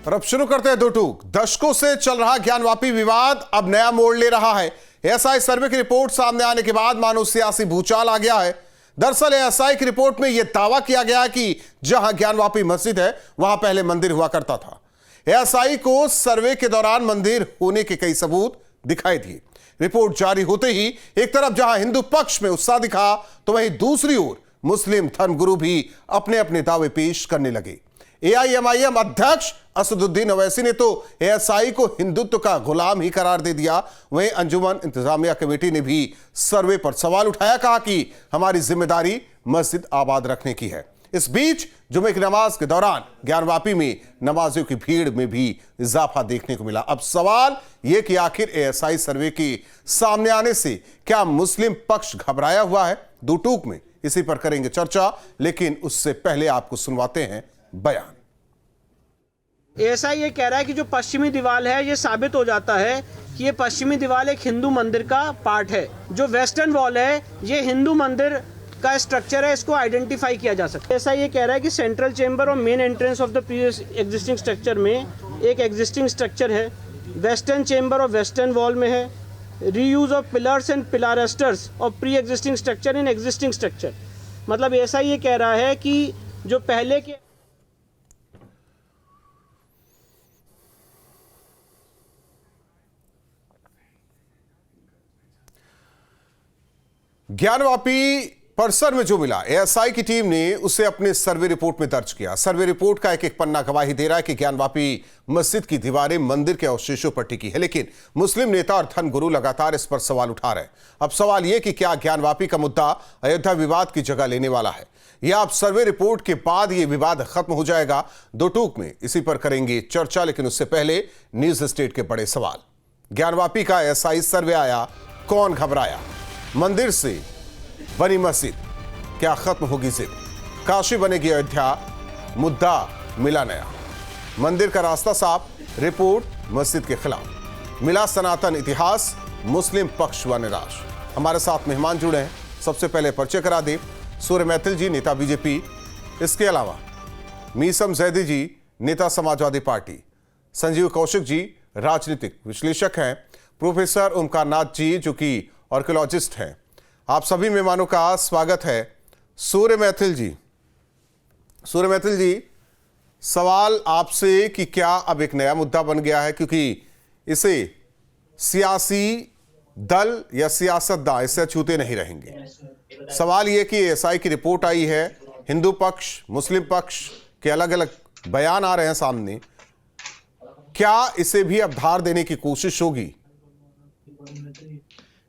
और अब शुरू करते हैं दो टूक। दशकों से चल रहा ज्ञानवापी विवाद अब नया मोड़ ले रहा है। एएसआई सर्वे की रिपोर्ट सामने आने के बाद मानो सियासी भूचाल आ गया है। दरअसल एएसआई की रिपोर्ट में यह दावा किया गया कि जहां ज्ञानवापी मस्जिद है वहां पहले मंदिर हुआ करता था। एएसआई को सर्वे के दौरान मंदिर होने के कई सबूत दिखाई दिए। रिपोर्ट जारी होते ही एक तरफ जहां हिंदू पक्ष में उत्साह दिखा तो वहीं दूसरी ओर मुस्लिम धर्मगुरु भी अपने अपने दावे पेश करने लगे। एआईएमआईएम अध्यक्ष असदुद्दीन ओवैसी ने तो एएसआई को हिंदुत्व का गुलाम ही करार दे दिया। वहीं अंजुमन इंतजामिया कमेटी ने भी सर्वे पर सवाल उठाया, कहा कि हमारी जिम्मेदारी मस्जिद आबाद रखने की है। इस बीच जुमे की नमाज के दौरान ज्ञानवापी में नमाजियों की भीड़ में भी इजाफा देखने को मिला। अब सवाल यह कि आखिर एएसआई सर्वे के सामने आने से क्या मुस्लिम पक्ष घबराया हुआ है? दो टूक में इसी पर करेंगे चर्चा, लेकिन उससे पहले आपको सुनवाते हैं बयान। एएसआई ये कह रहा है कि जो पश्चिमी दीवार है ये साबित हो जाता है कि ये पश्चिमी दीवार एक हिंदू मंदिर का पार्ट है। जो वेस्टर्न वॉल है ये हिंदू मंदिर का स्ट्रक्चर है, इसको आइडेंटिफाई किया जा सकता है। एएसआई ये कह रहा है कि सेंट्रल चेंबर और main entrance of the previous existing structure में एक एग्जिस्टिंग स्ट्रक्चर है। वेस्टर्न चेंबर और वेस्टर्न वॉल में है। रीयूज ऑफ पिलर्स एंड पिलारेस्टर्स और pre existing structure in existing structure. मतलब एएसआई ये कह रहा है कि जो पहले के ज्ञानवापी परिसर में जो मिला, एएसआई की टीम ने उसे अपने सर्वे रिपोर्ट में दर्ज किया। सर्वे रिपोर्ट का एक एक पन्ना गवाही दे रहा है कि ज्ञानवापी मस्जिद की दीवारें मंदिर के अवशेषों पर टिकी है, लेकिन मुस्लिम नेता और धर्मगुरु लगातार इस पर सवाल उठा रहे हैं। अब सवाल यह कि क्या ज्ञानवापी का मुद्दा अयोध्या विवाद की जगह लेने वाला है, या अब सर्वे रिपोर्ट के बाद यह विवाद खत्म हो जाएगा? दो टूक में इसी पर करेंगे चर्चा, लेकिन उससे पहले न्यूज स्टेट के बड़े सवाल। ज्ञानवापी का एएसआई सर्वे आया, कौन घबराया? मंदिर से बनी मस्जिद, क्या खत्म होगी जिद? काशी बनेगी अयोध्या, मुद्दा मिला नया। मंदिर का रास्ता साफ, रिपोर्ट मस्जिद के खिलाफ। मिला सनातन इतिहास, मुस्लिम पक्ष व निराश। हमारे साथ मेहमान जुड़े हैं, सबसे पहले परिचय करा दे। सूर्य मैथिल जी, नेता बीजेपी। इसके अलावा मीसम जैदी जी, नेता समाजवादी पार्टी। संजीव कौशिक जी, राजनीतिक विश्लेषक हैं। प्रोफेसर ओमकार नाथ जी, जो कि आर्कियोलॉजिस्ट हैं। आप सभी मेहमानों का स्वागत है। सूर्य मैथिल जी, सवाल आपसे कि क्या अब एक नया मुद्दा बन गया है, क्योंकि इसे सियासी दल या सियासतदान इससे छूते नहीं रहेंगे। सवाल यह कि एएसआई की रिपोर्ट आई है, हिंदू पक्ष मुस्लिम पक्ष के अलग अलग बयान आ रहे हैं सामने, क्या इसे भी अब धार देने की कोशिश होगी?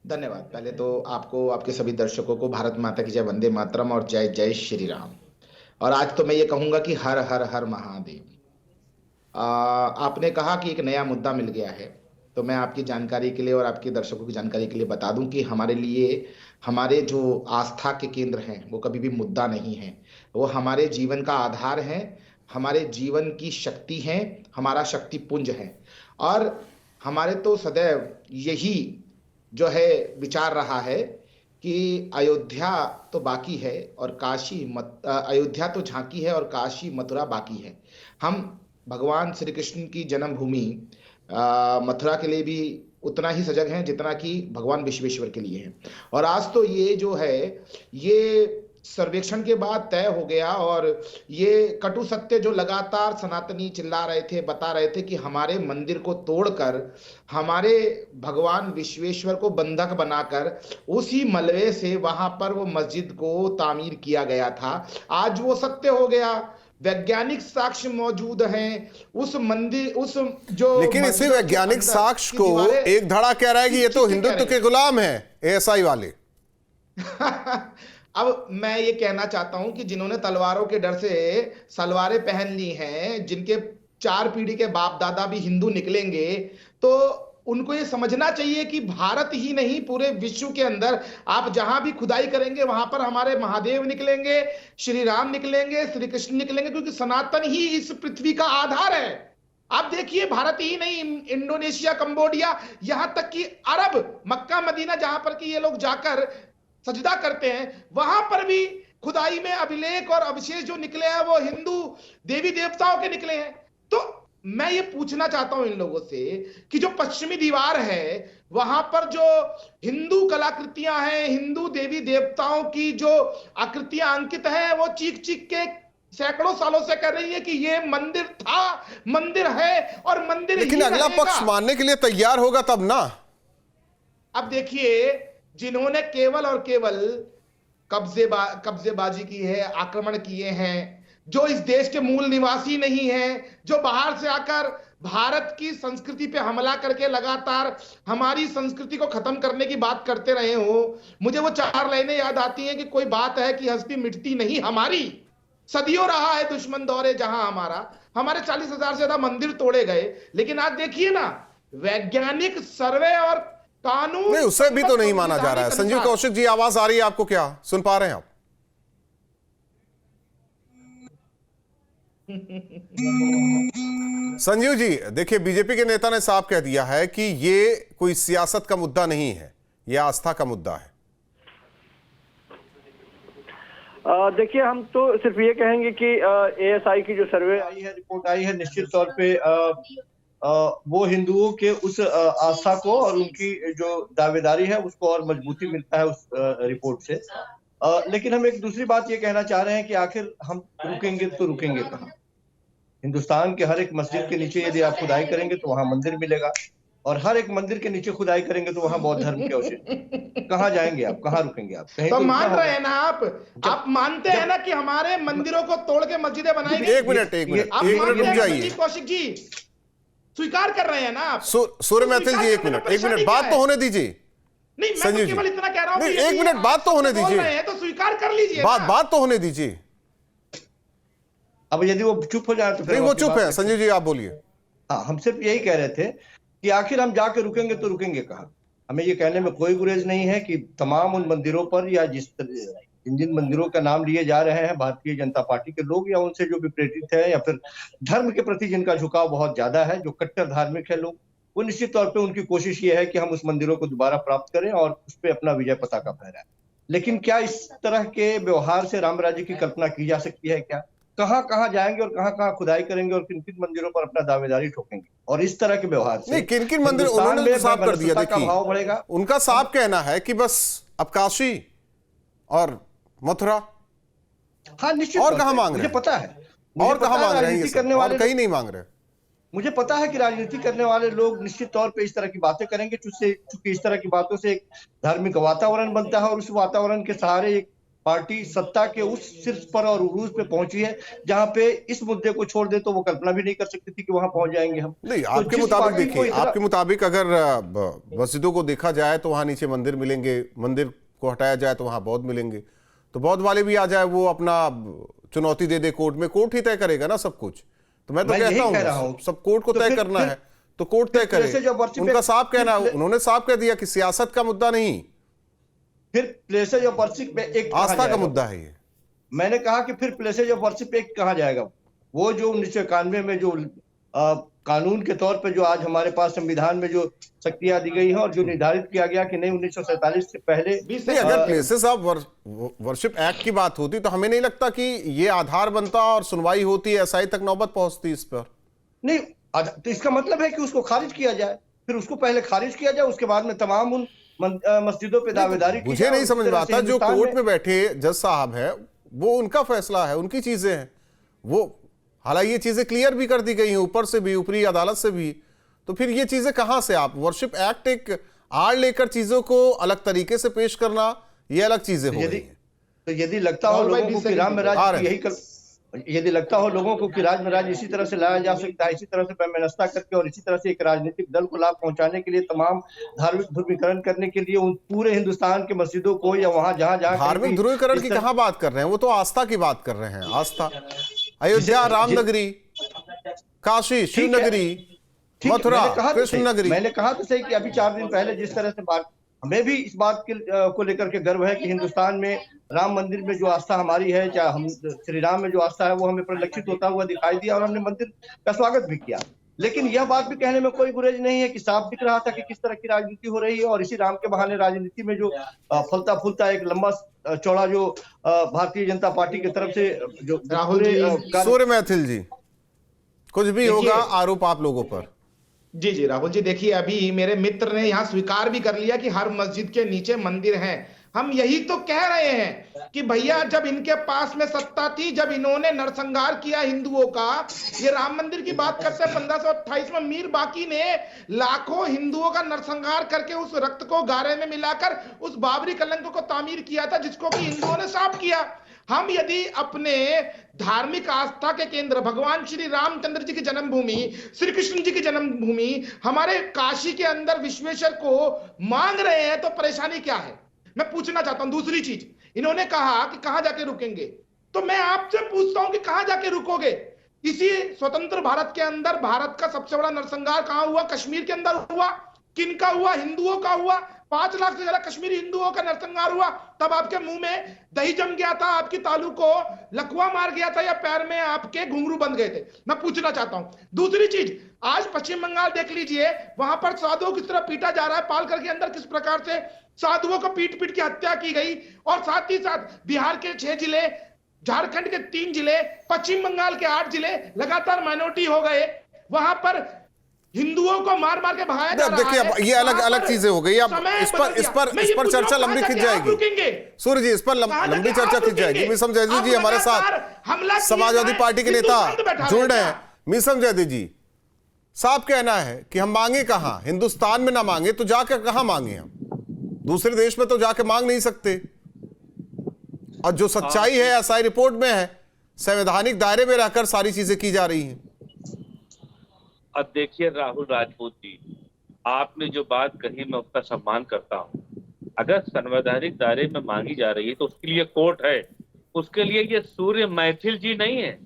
धन्यवाद। पहले तो आपको, आपके सभी दर्शकों को भारत माता की जय, वंदे मातरम और जय जय श्री राम। और आज तो मैं ये कहूंगा कि हर हर हर महादेव। आपने कहा कि एक नया मुद्दा मिल गया है, तो मैं आपकी जानकारी के लिए और आपके दर्शकों की जानकारी के लिए बता दूं कि हमारे लिए हमारे जो आस्था के केंद्र हैं वो कभी भी मुद्दा नहीं है, वो हमारे जीवन का आधार है, हमारे जीवन की शक्ति है, हमारा शक्ति पुंज है। और हमारे तो सदैव यही जो है विचार रहा है कि अयोध्या तो बाकी है और अयोध्या तो झांकी है और काशी मथुरा बाकी है। हम भगवान श्री कृष्ण की जन्मभूमि मथुरा के लिए भी उतना ही सजग हैं जितना कि भगवान विश्वेश्वर के लिए है। और आज तो ये जो है ये सर्वेक्षण के बाद तय हो गया, और ये कटु सत्य जो लगातार सनातनी चिल्ला रहे थे, बता रहे थे कि हमारे मंदिर को तोड़कर हमारे भगवान विश्वेश्वर को बंधक बनाकर उसी मलबे से वहां पर वो मस्जिद को तामीर किया गया था। आज वो सत्य हो गया, वैज्ञानिक साक्ष्य मौजूद हैं उस मंदिर, उस जो, लेकिन इसी वैज्ञानिक साक्ष्य को एक धड़ा कह रहा है कि ये तो हिंदुत्व के गुलाम है एएसआई वाले। अब मैं ये कहना चाहता हूं कि जिन्होंने तलवारों के डर से सलवारें पहन ली हैं, जिनके 4 पीढ़ी के बाप दादा भी हिंदू निकलेंगे, तो उनको ये समझना चाहिए कि भारत ही नहीं पूरे विश्व के अंदर आप जहां भी खुदाई करेंगे वहां पर हमारे महादेव निकलेंगे, श्री राम निकलेंगे, श्री कृष्ण निकलेंगे, क्योंकि सनातन ही इस पृथ्वी का आधार है। आप देखिए, भारत ही नहीं, इंडोनेशिया, कंबोडिया, यहां तक कि अरब, मक्का मदीना जहां पर कि ये लोग जाकर सजदा करते हैं, वहां पर भी खुदाई में अभिलेख और अवशेष जो निकले हैं वो हिंदू देवी देवताओं के निकले हैं। तो मैं ये पूछना चाहता हूं इन लोगों से कि जो पश्चिमी दीवार है वहां पर जो हिंदू कलाकृतियां हैं, हिंदू देवी देवताओं की जो आकृतियां अंकित है, वो चीख चीख के सैकड़ों सालों से कह रही है कि ये मंदिर था, मंदिर है और मंदिर लेकिन ही अगला रहेगा। पक्ष मानने के लिए तैयार होगा तब ना। अब देखिए, जिन्होंने केवल और केवल कब्जेबाजी की है, आक्रमण किए हैं, जो इस देश के मूल निवासी नहीं हैं, जो बाहर से आकर भारत की संस्कृति पे हमला करके लगातार हमारी संस्कृति को खत्म करने की बात करते रहे हो, मुझे वो 4 लाइनें याद आती हैं कि कोई बात है कि हस्ती मिटती नहीं हमारी, सदियों रहा है दुश्मन दौरे जहां हमारा। हमारे 40,000 से ज्यादा मंदिर तोड़े गए, लेकिन आज देखिए ना, वैज्ञानिक सर्वे और कानून नहीं, उससे भी तो नहीं माना जा रहा है। संजीव कौशिक जी, आवाज आ रही है आपको? क्या सुन पा रहे हैं आप? संजीव जी, देखिए, बीजेपी के नेता ने साफ कह दिया है कि ये कोई सियासत का मुद्दा नहीं है, ये आस्था का मुद्दा है। देखिए, हम तो सिर्फ ये कहेंगे कि एएसआई की जो सर्वे आई है, रिपोर्ट आई है, निश्चित तौर पे वो हिंदुओं के उस आस्था को और उनकी जो दावेदारी है उसको और मजबूती मिलता है उस रिपोर्ट से। लेकिन हम एक दूसरी बात ये कहना चाह रहे हैं कि आखिर हम रुकेंगे तो रुकेंगे कहाँ? हिंदुस्तान के हर एक मस्जिद के नीचे यदि आप खुदाई करेंगे तो वहां मंदिर मिलेगा, और हर एक मंदिर के नीचे खुदाई करेंगे तो वहां बौद्ध धर्म के अवशेष। कहाँ जाएंगे आप? कहाँ रुकेंगे आप? कहीं तो तो मान रहे हैं ना आप मानते हैं ना कि हमारे मंदिरों को तोड़ के मस्जिदें बनाएंगे? एक मिनट आप रुक मानते हैं जाइए। संजीव कौशिक जी, स्वीकार कर रहे हैं ना आप? सूर्य मैथिल जी, एक मिनट बात तो होने दीजिए। नहीं, मैं संजीव तो जी, केवल इतना कह रहा हूं नहीं, कि एक मिनट बात तो होने दीजिए। बोल रहे हैं तो स्वीकार कर लीजिए। बात तो होने दीजिए। अब यदि वो चुप हो जाए तो फिर नहीं, वो चुप है। संजीव जी, आप बोलिए। हाँ, हम सिर्फ यही कह रहे थे कि आखिर हम जाके रुकेंगे तो रुकेंगे कहाँ? हमें ये कहने में कोई गुरेज नहीं है कि तमाम उन मंदिरों पर या जिन मंदिरों का नाम लिए जा रहे हैं भारतीय जनता पार्टी के लोग, या उनसे जो विप्रेरित है, या फिर धर्म के प्रति जिनका झुकाव बहुत ज्यादा है, जो कट्टर धार्मिक है लोग, वो निश्चित तौर पे उनकी कोशिश ये है कि हम उस मंदिरों को दोबारा प्राप्त करें और उस पर अपना विजय पताका फहराएं। लेकिन क्या इस तरह के व्यवहार से राम राज्य की कल्पना की जा सकती है क्या? कहाँ कहाँ जाएंगे और कहाँ कहाँ खुदाई करेंगे और किन किन मंदिरों पर अपना दावेदारी ठोकेंगे? और इस तरह के व्यवहार से नहीं, किन किन मंदिर उन्होंने तो साफ कर दिया। देखिए, भाव बढ़ेगा। उनका साफ कहना है कि बस अब काशी और मथुरा। हाँ, निश्चित और कहाँ मांग रहे हैं? मुझे पता है, और कहाँ मांग रहे हैं ये सब? और कहीं नहीं मांग रहे। मुझे पता है कि राजनीति करने वाले लोग निश्चित तौर पे इस तरह की बातें करेंगे, क्योंकि इस तरह की बातों से एक धार्मिक वातावरण बनता है, और उस वातावरण के सहारे एक पार्टी सत्ता के उस शीर्ष पर और उरूज पे पहुंची है जहां पे इस मुद्दे को छोड़ दे तो वो कल्पना भी नहीं कर सकती थी कि वहां पहुंच जाएंगे हम। नहीं, तो आपके मुताबिक देखिए, आपके मुताबिक अगर मस्जिदों को देखा जाए तो वहां नीचे मंदिर मिलेंगे, मंदिर को हटाया जाए तो वहां बौद्ध मिलेंगे, तो बौद्ध वाले भी आ जाए, वो अपना चुनौती दे दे कोर्ट में, कोर्ट ही तय करेगा ना सब कुछ। तो मैं तो कहता हूँ सब कोर्ट को तय करना है तो कोर्ट तय करे। उनका साफ कहना है, उन्होंने साफ कह दिया कि सियासत का मुद्दा नहीं, फिर प्लेसेज ऑफ वर्शिप में एक आस्था का मुद्दा है ये। मैंने कहा कि फिर प्लेसेज ऑफ वर्शिप एक कहाँ जाएगा? वो जो 1991 में जो कानून के तौर पे जो आज हमारे पास संविधान में जो शक्तियां दी गई हैं और जो निर्धारित किया गया कि नहीं 1947 से पहले नहीं, अगर प्लेसेस ऑफ वर्शिप एक्ट की बात होती तो हमें नहीं लगता कि ये आधार बनता और सुनवाई होती, एसआई तक नौबत पहुंचती इस पर। नहीं, तो इसका मतलब है कि उसको खारिज किया जाए, फिर उसको पहले खारिज किया जाए, उसके बाद में तमाम उन मस्जिदों पे दावेदारी की। मुझे नहीं समझ में आता, जो कोर्ट में बैठे जज साहब है वो उनका फैसला है, उनकी चीजें हैं वो, हालांकि ये चीजें क्लियर भी कर दी गई हैं ऊपर से भी, ऊपरी अदालत से भी, तो फिर ये चीजें कहां से? आप वर्शिप एक्ट एक आड़ लेकर चीजों को अलग तरीके से पेश करना, ये अलग चीजें हो रही हैं। तो यदि लगता हो लोगों को कि राम में राज यही यदि लगता हो लोगों को कि राज में राज इसी तरह से लाया जा सकता है, इसी तरह से व्यवस्था करके और इसी तरह से एक राजनीतिक दल को लाभ पहुंचाने के लिए, तमाम धार्मिक ध्रुवीकरण करने के लिए उन पूरे हिंदुस्तान के मस्जिदों को या वहां जहां जहां धार्मिक ध्रुवीकरण की कहां बात कर रहे हैं? वो तो आस्था की बात कर रहे हैं। आस्था, अयोध्या रामनगरी, काशी शिवनगरी, मथुरा कृष्ण नगरी। मैंने कहा तो सही कि अभी 4 दिन पहले जिस तरह से बात, हमें भी इस बात को लेकर के गर्व है कि हिंदुस्तान में राम मंदिर में जो आस्था हमारी है, चाहे हम श्री राम में जो आस्था है, वो हमें परिलक्षित होता हुआ दिखाई दिया और हमने मंदिर का स्वागत भी किया। लेकिन यह बात भी कहने में कोई गुरेज नहीं है कि साफ दिख रहा था कि किस तरह की राजनीति हो रही है, और इसी राम के बहाने राजनीति में जो फलता फूलता एक लंबा चौड़ा जो भारतीय जनता पार्टी की तरफ से जो सूर्य मैथिल जी, कुछ भी होगा आरोप आप लोगों पर। जी जी राहुल जी, देखिए अभी मेरे मित्र ने यहाँ स्वीकार भी कर लिया कि हर मस्जिद के नीचे मंदिर है। हम यही तो कह रहे हैं कि भैया जब इनके पास में सत्ता थी, जब इन्होंने नरसंहार किया हिंदुओं का, ये राम मंदिर की बात करते हैं 1528 में मीर बाकी ने लाखों हिंदुओं का नरसंहार करके उस रक्त को गारे में मिलाकर उस बाबरी कलंक को तामीर किया था, जिसको कि हिंदुओं ने साफ किया। हम यदि अपने धार्मिक आस्था के केंद्र भगवान श्री रामचंद्र जी की जन्मभूमि, श्री कृष्ण जी की जन्मभूमि, हमारे काशी के अंदर विश्वेश्वर को मांग रहे हैं, तो परेशानी क्या है? मैं पूछना चाहता हूं। दूसरी चीज, इन्होंने कहा कि कहां जाके रुकेंगे, तो मैं आपसे पूछता हूं कि कहां जाके रुकोगे? इसी स्वतंत्र भारत के अंदर भारत का सबसे बड़ा नरसंहार कहां हुआ? कश्मीर के अंदर हुआ। किनका हुआ? हिंदुओं का हुआ। 5 लाख से ज्यादा कश्मीरी हिंदुओं का नरसंहार हुआ। तब आपके मुंह में दही जम गया था, आपकी तालू को लकवा मार गया था, या पैर में आपके घुंघरू बंध गए थे? मैं पूछना चाहता हूं। दूसरी चीज, आज पश्चिम बंगाल देख लीजिए, वहां पर साधुओं किस तरह पीटा जा रहा है। पालघर के अंदर किस प्रकार से साधुओं को पीट पीट के हत्या की गई। और साथ ही साथ बिहार के 6 जिले, झारखंड के 3 जिले, पश्चिम बंगाल के 8 जिले लगातार माइनॉरिटी हो गए। वहां पर हिंदुओं को मार मार के भगाया जा रहा है। देखिए ये अलग अलग चीजें हो गई। अब इस पर चर्चा लंबी खिंच जाएगी। सूर्य जी, इस पर लंबी चर्चा खिंच जाएगी। मीसम जयदी जी हमारे साथ समाजवादी पार्टी के नेता जुड़ रहे हैं। मीसम जयदी जी, साफ कहना है कि हम मांगे कहां? हिंदुस्तान में ना मांगे तो जाकर कहां मांगे? हम दूसरे देश में तो जाके मांग नहीं सकते। और जो सच्चाई है एसआई रिपोर्ट में है, संवैधानिक दायरे में रहकर सारी चीजें की जा रही हैं। अब देखिए राहुल राजपूत जी, आपने जो बात कही मैं उसका सम्मान करता हूं। अगर संवैधानिक दायरे में मांगी जा रही है तो उसके लिए कोर्ट है। उसके लिए ये सूर्य मैथिल जी नहीं है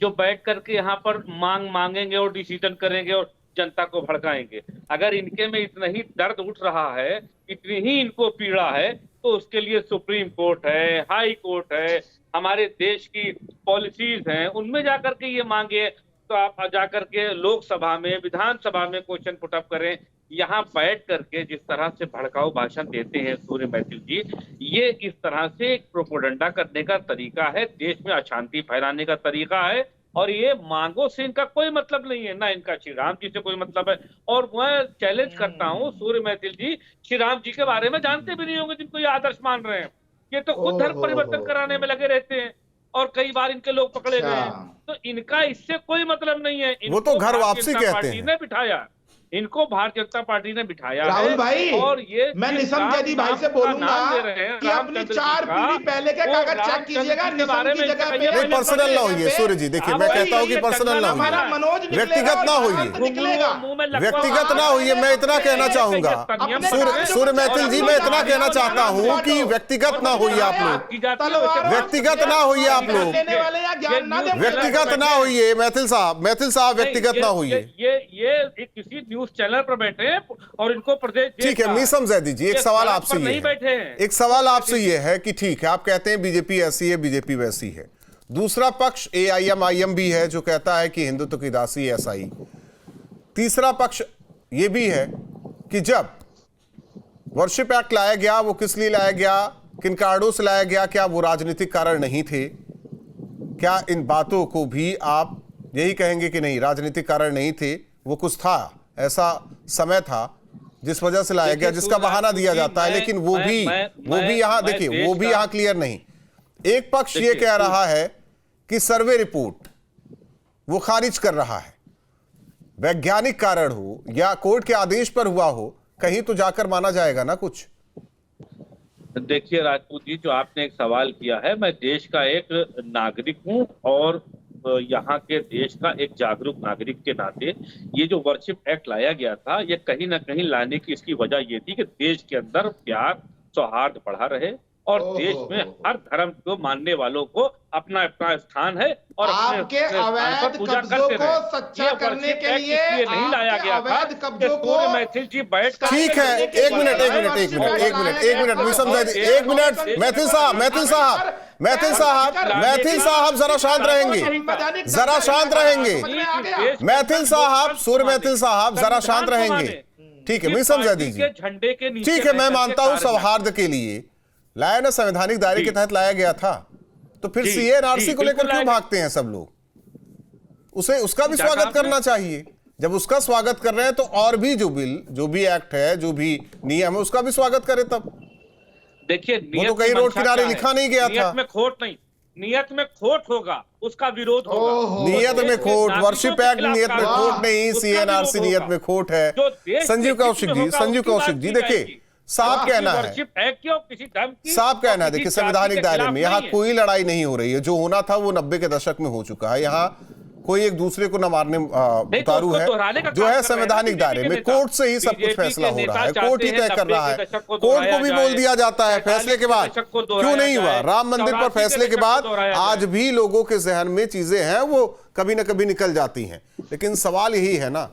जो बैठ करके यहाँ पर मांगेंगे और डिसीजन करेंगे और जनता को भड़काएंगे। अगर इनके में इतना ही दर्द उठ रहा है, इतनी ही इनको पीड़ा है, तो उसके लिए सुप्रीम कोर्ट है, हाई कोर्ट है, हमारे देश की पॉलिसीज हैं, उनमें जाकर के ये मांगे। तो आप जाकर के लोकसभा में, विधानसभा में क्वेश्चन पुटअप करें। यहाँ बैठ करके जिस तरह से भड़काऊ भाषण देते हैं सूर्य मैथिल जी, ये इस तरह से एक प्रोपोगंडा करने का तरीका है, देश में अशांति फैलाने का तरीका है। और ये मांगों से इनका कोई मतलब नहीं है, ना इनका श्री राम जी से कोई मतलब है। और मैं चैलेंज करता हूँ सूर्य मैथिल जी, श्री राम जी के बारे में जानते भी नहीं होंगे जिनको ये आदर्श मान रहे हैं। ये तो खुद धर्म परिवर्तन कराने में लगे रहते हैं और कई बार इनके लोग पकड़े गए हैं। तो इनका इससे कोई मतलब नहीं है। वो तो घर वापसी कहते हैं। ने बिठाया इनको, भारतीय जनता पार्टी ने बिठाया राहुल भाई, और ये मैं निसम जयदी भाई से बोलूंगा कि अपनी 4 पीढ़ी पहले के कागज चेक कीजिएगा। निसम की जगह पे पर्सनल ना होइए सूर्य जी। देखिए मैं कहता हूं कि पर्सनल ना होइए, व्यक्तिगत ना होइए, व्यक्तिगत ना होइए। मैं इतना कहना चाहूंगा सूर्य मैथिल जी, मैं इतना कहना चाहता हूं कि व्यक्तिगत ना होइए आप लोग, व्यक्तिगत ना होइए आप लोग, व्यक्तिगत ना होइए। मैथिल साहब व्यक्तिगत ना होइए। ये किसी न्यूज चैनल पर बैठे हैं और इनको प्रदेश, ठीक है मीसम जयदी जी, एक सवाल आपसे ये है, एक सवाल आपसे ये है कि ठीक है आप कहते हैं बीजेपी ऐसी है, बीजेपी वैसी है। दूसरा पक्ष AIM भी है जो कहता है कि हिंदुत्व की दासी एसआई। तीसरा पक्ष ये भी है कि जब वर्शिप एक्ट लाया गया वो किस लिए लाया गया, किन कारणों से लाया गया, क्या वो राजनीतिक कारण नहीं थे? क्या इन बातों को भी आप यही कहेंगे कि नहीं राजनीतिक कारण नहीं थे, वो कुछ था, ऐसा समय था जिस वजह से लाया गया, जिसका बहाना दिया जाता है। लेकिन वो भी यहां देखिए, वो भी यहां क्लियर नहीं। एक पक्ष ये कह रहा है कि सर्वे रिपोर्ट वो खारिज कर रहा है, वैज्ञानिक कारण हो या कोर्ट के आदेश पर हुआ हो, कहीं तो जाकर माना जाएगा ना कुछ। देखिए राजपूत जी, जो आपने एक सवाल किया है, मैं देश का एक नागरिक हूं और यहाँ के देश का एक जागरूक नागरिक के नाते ये जो वर्शिप एक्ट लाया गया था, ये कहीं ना कहीं लाने की इसकी वजह ये थी कि देश के अंदर प्यार सौहार्द बढ़ा रहे और देश में हर धर्म को मानने वालों को अपना अपना स्थान है और आपके अवैध कब्जों को सच्चा करने के लिए नहीं लाया गया था। कब्जों को मैथिल जी बैठ, ठीक है, एक मिनट मीसम जयदी, एक मिनट। मैथिल साहब जरा शांत रहेंगे, जरा शांत रहेंगे। मैथिल साहब, सूर्य मैथिल साहब जरा शांत रहेंगे। ठीक है मीसम जयदी जी, झंडे के नीचे, ठीक है, मैं मानता हूं सौहार्द के लिए लाया ना, संवैधानिक दायरे के तहत लाया गया था, तो फिर CA NRC को लेकर क्यों भागते हैं सब लोग? उसे उसका भी स्वागत करना चाहिए। जब उसका स्वागत कर रहे हैं तो और भी जो बिल, जो भी एक्ट है, जो भी नियम है, उसका भी स्वागत करें। तब देखिए, वो तो कहीं रोड किनारे लिखा नहीं गया था। नियत में खोट नहीं, नियत में खोट होगा, उसका विरोध होगा। नियत में खोट, वर्शिप एक्ट नियत में खोट नहीं, सीएनआरसी नियत में खोट है। संजीव कौशिक जी, देखिए साफ कहना है, साफ कहना है, देखिए संवैधानिक दायरे में यहाँ कोई लड़ाई नहीं हो रही है। जो होना था वो 90 के दशक में हो चुका है। यहाँ कोई एक दूसरे को न मारने उतारू है। जो है संवैधानिक दायरे में, कोर्ट से ही सब कुछ फैसला हो रहा है, कोर्ट ही तय कर रहा है। कोर्ट को भी बोल दिया जाता है फैसले के बाद क्यों नहीं हुआ। राम मंदिर पर फैसले के बाद आज भी लोगों के जहन में चीजें हैं, वो कभी ना कभी निकल जाती हैं। लेकिन सवाल यही है ना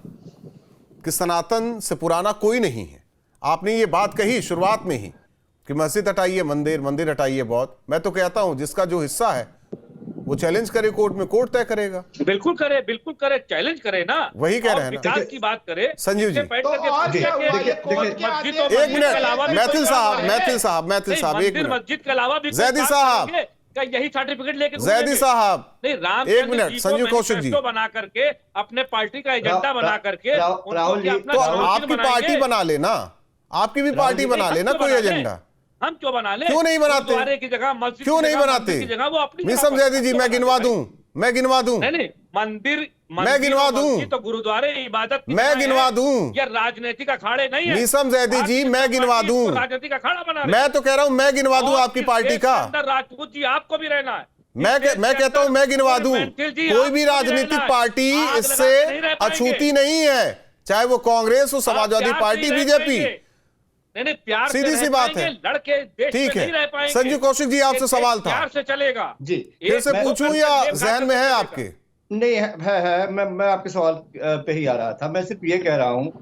कि सनातन से पुराना कोई नहीं है। आपने ये बात कही शुरुआत में ही कि मस्जिद हटाइए, मंदिर हटाइए बौद्ध। मैं तो कहता हूं जिसका जो हिस्सा है वो चैलेंज करे कोर्ट में, कोर्ट तय करेगा। बिल्कुल करे, चैलेंज करे ना। वही कह रहे हैं ना, विकास की बात करे संजीव जी। एक मिनट, मैथिल साहब एक मिनट, मस्जिद के अलावा भी जैदी साहब, यही सर्टिफिकेट लेके जैदी साहब, नहीं, राम एक मिनट, संजीव कौशिक जी बना करके अपने पार्टी का एजेंडा बना करके राहुल जी, तो आपकी पार्टी बना लेना, आपकी भी पार्टी बना लेना कोई एजेंडा। हम क्यों बना ले? क्यों नहीं बनाते? की जगह मस्जिद क्यों नहीं बनाते? वो अपनी मिसम जैदी जी, मैं गिनवा दूं नहीं, मंदिर मैं गिनवा दूं, तो गुरुद्वारे इबादत मैं गिनवा दूं। ये राजनीतिक अखाड़े नहीं है। मिसम जैदी जी, मैं गिनवा दूं, राजनीतिक अखाड़ा बना। मैं तो कह रहा हूं मैं गिनवा दूं आपकी पार्टी का। राजपूत जी आपको भी रहना है। मैं कहता हूं मैं गिनवा दूं। कोई भी राजनीतिक पार्टी इससे अछूती नहीं है, चाहे वो कांग्रेस हो, समाजवादी पार्टी, बीजेपी। नहीं, प्यार सीधी सी बात है, लड़के देश ठीक में नहीं रह है। पाएंगे। संजीव कौशिक जी, आपसे सवाल था, प्यार से चलेगा जी, फिर से पूछूं या जहन में है आपके? नहीं है। मैं आपके सवाल पे ही आ रहा था। मैं सिर्फ ये कह रहा हूँ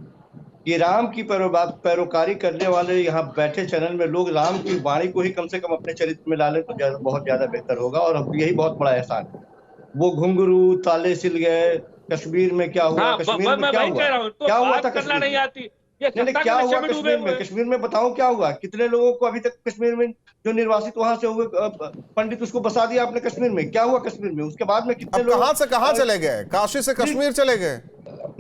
कि राम की पैरोकारी करने वाले यहाँ बैठे चैनल में लोग राम की वाणी को ही कम से कम अपने चरित्र में डालें तो बहुत ज्यादा बेहतर होगा। और अब यही बहुत बड़ा एहसान है। वो घुंघरू ताले सिल गए, कश्मीर में क्या हुआ, कश्मीर में क्या हुआ था, करना नहीं आती। नहीं, क्या हुआ कश्मीर में? कश्मीर में बताऊं क्या हुआ? कितने लोगों को अभी तक कश्मीर में जो निर्वासित वहां से हुए पंडित, उसको बसा दिया आपने कश्मीर में। क्या हुआ कश्मीर में? उसके बाद में कितने लोग कहां से कहां चले गए? काशी से कश्मीर चले गए।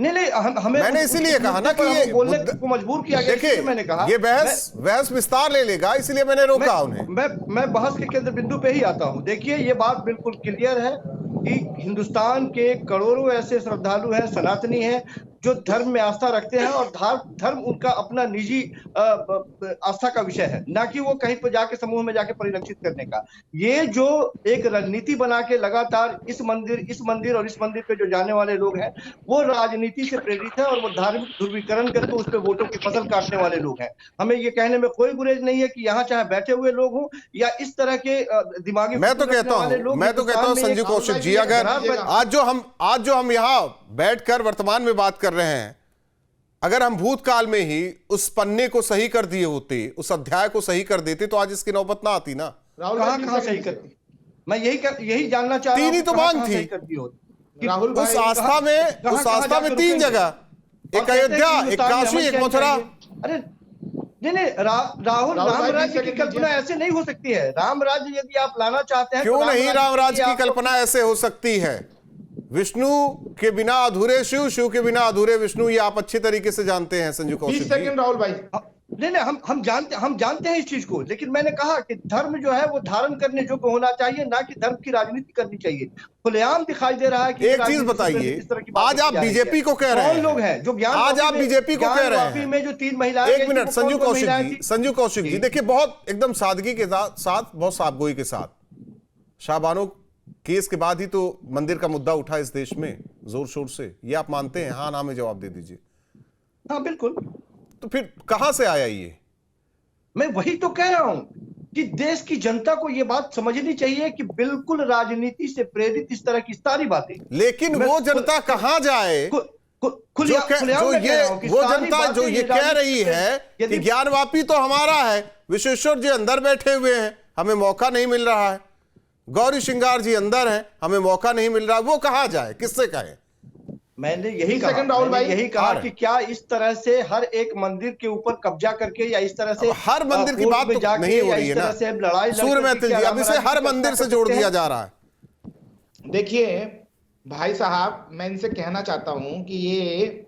नहीं, हमें मैंने इसीलिए कहा ना कि ये बोलने को मजबूर किया गया। देखिए, मैंने कहा ये बहस विस्तार ले लेगा, इसलिए मैंने रोका उन्हें। मैं बहस के केंद्र बिंदु पे ही आता हूं। देखिए, ये बात बिल्कुल क्लियर है कि हिंदुस्तान के करोड़ों ऐसे श्रद्धालु हैं, सनातनी हैं, जो धर्म में आस्था रखते हैं और धर्म उनका अपना निजी आस्था का विषय है, ना कि वो कहीं पर जाके समूह में जाके परिलक्षित करने का। ये जो एक रणनीति बना के लगातार इस मंदिर और इस मंदिर पे जो जाने वाले लोग हैं, वो राजनीति से प्रेरित है और वो धार्मिक ध्रुवीकरण करके उस पर वोटों की फसल काटने वाले लोग हैं। हमें ये कहने में कोई गुरेज नहीं है कि यहाँ चाहे बैठे हुए लोग हों या इस तरह के दिमागी, मैं तो कहता हूँ संजीव कौशिक जी, अगर आज जो हम यहाँ बैठकर वर्तमान में बात कर रहे हैं, अगर हम भूतकाल में ही उस पन्ने को सही कर दिए होते, उस अध्याय को सही कर देते, तो आज इसकी नौबत ना आती ना। कहां सही करती? मैं यही जानना चाह रहा हूं। तीन ही तो मांग थी उस आस्था में, 3 जगह, एक अयोध्या, एक काशी, एक मथुरा। अरे नहीं, राहुल, राम राज्य की कल्पना ऐसे नहीं हो सकती है। राम राज्य यदि आप लाना चाहते हैं, क्यों नहीं राम राज्य की कल्पना ऐसे हो सकती है? विष्णु के बिना अधूरे शिव, शिव के बिना अधूरे विष्णु, ये आप अच्छे तरीके से जानते हैं संजीव कौशिक जी। राहुल भाई, नहीं, हम जानते हैं इस चीज को, लेकिन मैंने कहा कि धर्म जो है वो धारण करने योग्य होना चाहिए, ना कि धर्म की राजनीति करनी चाहिए। खुलेआम दिखाई दे रहा है कि एक चीज बताइए, आज आप बीजेपी को कह रहे हैं, लोग हैं जो ज्ञान, आज आप बीजेपी को कह रहे हैं में जो 3 महिलाएं, एक मिनट संजीव कौशिक जी, देखिए बहुत एकदम सादगी के साथ, बहुत साफगोई के साथ, शाहबानो केस के बाद ही तो मंदिर का मुद्दा उठा इस देश में जोर शोर से, ये आप मानते हैं? हाँ ना में जवाब दे दीजिए। हाँ बिल्कुल। तो फिर कहां से आया ये? मैं वही तो कह रहा हूं कि देश की जनता को यह बात समझनी चाहिए कि बिल्कुल राजनीति से प्रेरित इस तरह की सारी बातें, लेकिन वो जनता कहां जाए वो जनता जो ये कह रही है कि ज्ञानवापी तो हमारा है, विश्वेश्वर जी अंदर बैठे हुए हैं, हमें मौका नहीं मिल रहा है, गौरी श्रृंगार जी अंदर हैं, हमें मौका नहीं मिल रहा, वो कहां जाए, किससे कहे? मैंने यही कहा कि क्या इस तरह से हर एक मंदिर के ऊपर कब्जा करके या इस तरह से हर मंदिर की बात तो नहीं हो रही है ना सूर्य मैथिल जी, अब इसे हर मंदिर से जोड़ दिया जा रहा है। देखिए, भाई साहब, मैं इनसे कहना चाहता हूं कि ये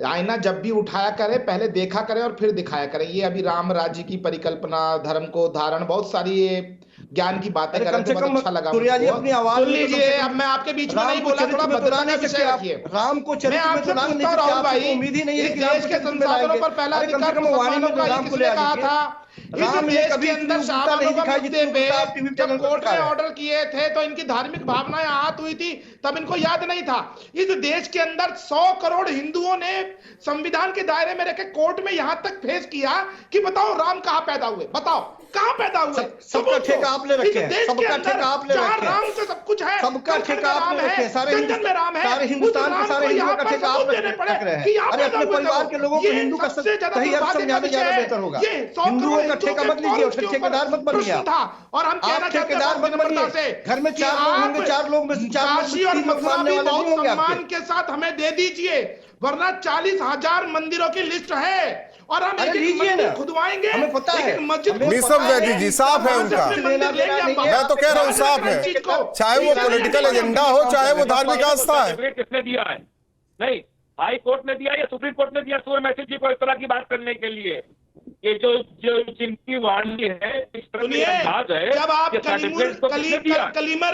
आईना जब भी उठाया करे पहले देखा करे और फिर दिखाया करे। ये अभी राम राज्य की परिकल्पना, धर्म को धारण, बहुत सारी ये ज्ञान की बातें कर रहे थे, बहुत अच्छा लगा सूर्या जी मुझको। अपनी आवाज सुन लीजिए, अब मैं आपके बीच में नहीं बोला, थोड़ा भद्रता का विषय रखिए। राम को मैं चरित्र में आपसे तो ला नहीं पूछता हूं सकते, राहुल भाई, आपको उम्मीद ही नहीं है इस कि देश के संसाधनों पर पहला अधिकार मुसलमानों का ही किसने कहा था? इस देश के अंदर शाहबानों का मुद्दे पे जब कोर्ट ने ऑर्डर किए थे तो इनकी धार्मिक भावनाएं आहत हुई थी, तब इनको याद नहीं था। इस देश के अंदर 100 करोड़ हिंदुओं ने संविधान के दायरे में रहकर कोर्ट में यहां तक फेस किया कि बताओ राम कहां पैदा हुए, बताओ कहां पैदा हुए। सबका ठेका आप ले रखे हैं, सबका ठेका आप ले रखे हैं, राम से सब कुछ है, सबका ठेका आप ले रखे हैं, सारे हिंदुस्तान के सारे हिंदुओं का ठेका आप रख रहे हैं। अरे अपने परिवार के लोगों को हिंदू का सही अर्थ समझाना ज्यादा बेहतर होगा। हिंदुओं का ठेका मत लीजिए और ठेकेदार मत बनिए। और हम आप ठेकेदार मत बनिए। घर में 4 लोग होंगे, 4 लोग में 4 लोग 3 लोग मानने वाले नहीं होंगे। सम्मान के साथ हमें दे दीजिए, वरना 40,000 मंदिरों की लिस्ट है और हम एक लीजिए ना, खुदवाएंगे। हमें पता है। मीसम जैदी जी साफ है उनका, मैं तो कह रहा हूँ साफ है, चाहे वो पॉलिटिकल एजेंडा हो चाहे वो धार्मिक आस्था है। किसने दिया है? नहीं, हाई कोर्ट ने दिया या सुप्रीम कोर्ट ने दिया सूर्य मैथिल जी को इस तरह की बात करने के लिए? ये जो जिनकी वाणी है, इस तरह के अंदाज है, जब आप कलीमर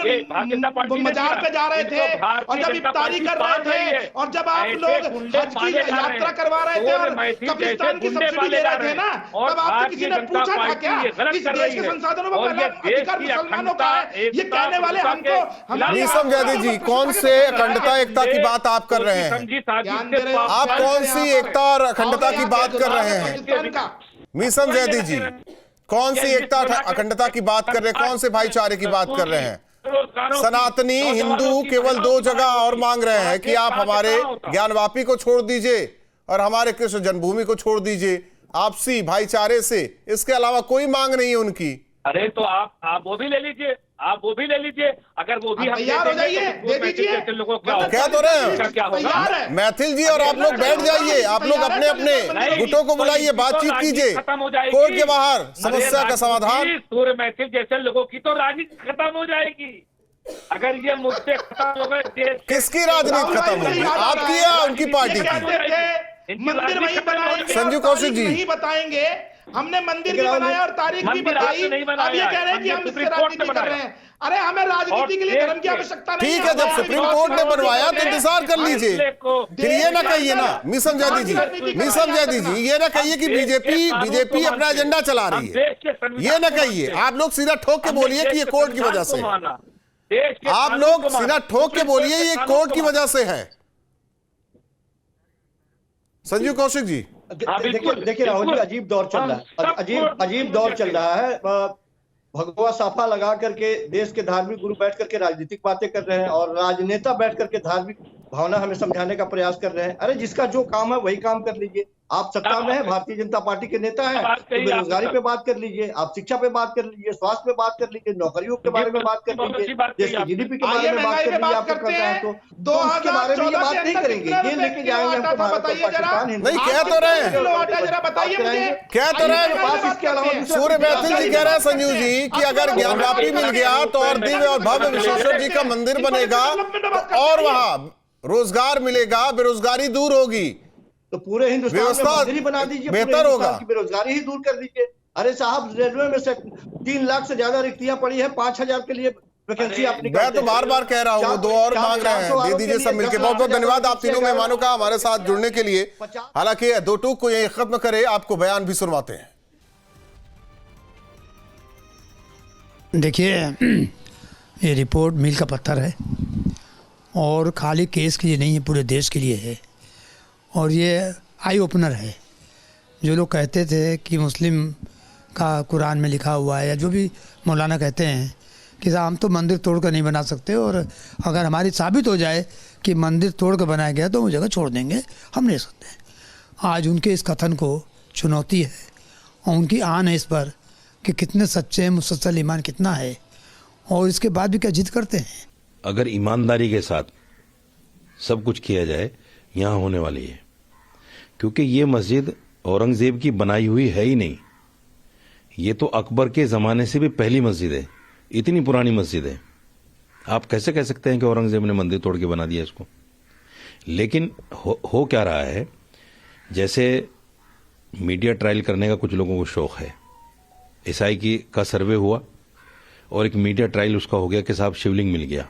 मजार पे जा रहे थे और जब इफ्तारी कर रहे थे और जब आप लोग हज की यात्रा करवा रहे थे और कब्रिस्तान की सब्सिडी ले रहे थे ना, तब आपसे किसी ने पूछा था क्या इस देश के संसाधनों में पहला अधिकार मुसलमानों का है? ये कहने वाले हमको, मीसम जैदी जी, कौन से अखंडता एकता की बात आप कर रहे हैं? आप कौन सी एकता और अखंडता की बात कर रहे हैं? मीसम जैदी जी, कौन सी एकता अखंडता की बात कर रहे हैं? कौन से भाईचारे की बात कर रहे हैं? सनातनी हिंदू केवल 2 जगह और मांग रहे हैं कि आप हमारे ज्ञानवापी को छोड़ दीजिए और हमारे कृष्ण जन्मभूमि को छोड़ दीजिए, आपसी भाईचारे से, इसके अलावा कोई मांग नहीं है उनकी। अरे तो आप वो भी ले लीजिए, आप वो भी ले लीजिए। अगर वो भी तैयार हो जाइए, दे दीजिए। क्या तो रहे हैं? क्या होगा? मैथिल जी और आप लोग बैठ जाइए, आप लोग अपने अपने गुटों को बुलाइए, बातचीत कीजिए कोर्ट के बाहर, समस्या का समाधान। सूर्य मैथिल जैसे लोगों की तो राजनीति खत्म हो जाएगी अगर ये मुद्दे खत्म हो गए। किसकी राजनीति खत्म होगी? आपकी या उनकी पार्टी की? मंदिर वही बनाएंगे, संजू कौशिक जी नहीं बताएंगे। हमने मंदिर भी बनाया और तारीख भी बताई, अब ये कह रहे हैं कि हम इससे राजनीति कर रहे हैं। अरे हमें राजनीति के लिए धर्म की आवश्यकता नहीं है। ठीक है, जब सुप्रीम कोर्ट ने बनवाया तो इंतजार कर लीजिए। फिर ये ना कहिए ना मीसम जैदी जी, मीसम जैदी जी, ये ना कहिए कि बीजेपी अपना एजेंडा चला रही है, ये ना कहिए। आप लोग सीधा ठोक के बोलिए कि ये कोर्ट की वजह से, आप लोग सीधा ठोक के बोलिए ये कोर्ट की वजह से है। संजू कौशिक जी, देखिए राहुल जी, अजीब दौर चल रहा है, अजीब दौर चल रहा है। भगवा साफा लगा करके देश के धार्मिक गुरु बैठ करके राजनीतिक बातें कर रहे हैं और राजनेता बैठ करके धार्मिक भावना हमें समझाने का प्रयास कर रहे हैं। अरे जिसका जो काम है वही काम कर लीजिए। आप सत्ता में है, भारतीय जनता पार्टी के नेता हैं, तो बेरोजगारी पे बात कर लीजिए, आप शिक्षा पे बात कर लीजिए, स्वास्थ्य पे बात कर लीजिए, नौकरियों के बारे में बात कर लीजिए, देश की जीडीपी के बारे में बात कर लीजिए। आपको करना है तो उसके बारे में ये बात नहीं करेंगे, ये लेके जाएंगे हमको भारत और पाकिस्तान। नहीं कह तो रहे हैं, कह तो रहे हैं। इसके अलावा सूर्य मैथिल जी कह रहे हैं संजू जी कि अगर ज्ञानवापी मिल गया तो और दिव्य और भव्य विश्वेश्वर जी का मंदिर बनेगा और वहां रोजगार मिलेगा, बेरोजगारी दूर होगी, तो पूरे हिंदुस्तान में मंदिर ही बना दीजिए, बेहतर होगा, बेरोजगारी ही दूर कर दीजिए। अरे साहब, रेलवे में से 3 लाख से ज्यादा रिक्तियां पड़ी है, 5,000 के लिए वैकेंसी आप निकाल। मैं तो बार बार कह रहा हूँ, 2 और मांग रहे हैं, दे दीजिए सब मिलकर। बहुत बहुत धन्यवाद आप तीनों मेहमानों का हमारे साथ जुड़ने के लिए। हालांकि 2 टूक को यही खत्म करे, आपको बयान भी सुनवाते हैं। देखिए, ये रिपोर्ट मील का पत्थर है और खाली केस के लिए नहीं है, पूरे देश के लिए है और ये आई ओपनर है। जो लोग कहते थे कि मुस्लिम का कुरान में लिखा हुआ है या जो भी मौलाना कहते हैं कि हम तो मंदिर तोड़ कर नहीं बना सकते और अगर हमारी साबित हो जाए कि मंदिर तोड़ कर बनाया गया तो वो जगह छोड़ देंगे, हम नहीं सकते हैं। आज उनके इस कथन को चुनौती है और उनकी आन है इस पर कि कितने सच्चे हैं, मुसलसल ईमान कितना है और इसके बाद भी क्या जिद करते हैं। अगर ईमानदारी के साथ सब कुछ किया जाए, यहाँ होने वाली है, क्योंकि ये मस्जिद औरंगजेब की बनाई हुई है ही नहीं, ये तो अकबर के ज़माने से भी पहली मस्जिद है, इतनी पुरानी मस्जिद है। आप कैसे कह सकते हैं कि औरंगजेब ने मंदिर तोड़ के बना दिया इसको? लेकिन हो क्या रहा है, जैसे मीडिया ट्रायल करने का कुछ लोगों को शौक है। ईसाई का सर्वे हुआ और एक मीडिया ट्रायल उसका हो गया कि साहब शिवलिंग मिल गया,